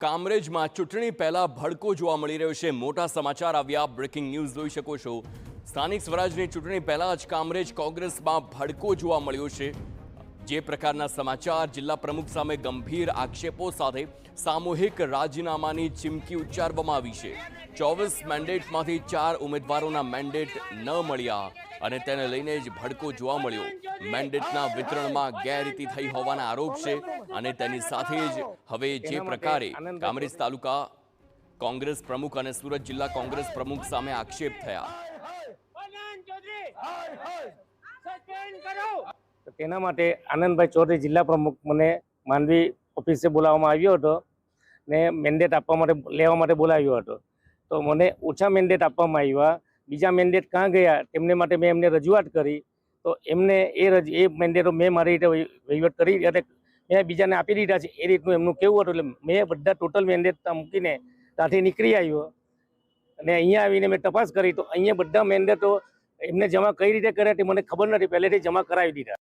કામરેજમાં ચૂંટણી પહેલા ભડકો જોવા મળી રહ્યો છે। મોટા સમાચાર આવ્યા, બ્રેકિંગ ન્યૂઝ જોઈ શકો છો। સ્થાનિક સ્વરાજની ચૂંટણી પહેલા જ કામરેજ કોંગ્રેસમાં ભડકો જોવા મળ્યો છે। જે પ્રકારના સમાચાર, જિલ્લા પ્રમુખ સામે ગંભીર આક્ષેપો સાથે સામૂહિક રાજીનામાની ચીમકી ઉચ્ચારવામાં આવી છે। 24 મેન્ડેટમાંથી 4 ઉમેદવારોના મેન્ડેટ ન મળ્યા અને તેને લઈને જ ભડકો જોવા મળ્યો। મેન્ડેટના વિતરણમાં ગેરરીતિ થઈ હોવાના આરોપ છે અને તેની સાથે જ હવે જે પ્રકારે કામરેજ તાલુકા કોંગ્રેસ પ્રમુખ અને સુરત જિલ્લા કોંગ્રેસ પ્રમુખ સામે આક્ષેપ થયા, તેના માટે આનંદભાઈ ચૌધરી જિલ્લા પ્રમુખ મને માંડવી ઓફિસે બોલાવવામાં આવ્યો હતો ને મેન્ડેટ આપવા માટે લેવા માટે બોલાવ્યો હતો। તો મને ઓછા મેન્ડેટ આપવામાં આવ્યા, બીજા મેન્ડેટ ક્યાં ગયા તેમને માટે મેં એમને રજૂઆત કરી તો એમને એ મેન્ડેટો મેં મારી રીતે વહીવટ કરી અને મેં બીજાને આપી દીધા છે એ રીતનું એમનું કેવું હતું। એટલે મેં બધા ટોટલ મેન્ડેટ મૂકીને ત્યાંથી નીકળી આવ્યો અને અહીંયા આવીને મેં તપાસ કરી તો અહીંયા બધા મેન્ડેટો એમને જમા કઈ રીતે કર્યા તે મને ખબર નથી, પહેલેથી જમા કરાવી દીધા।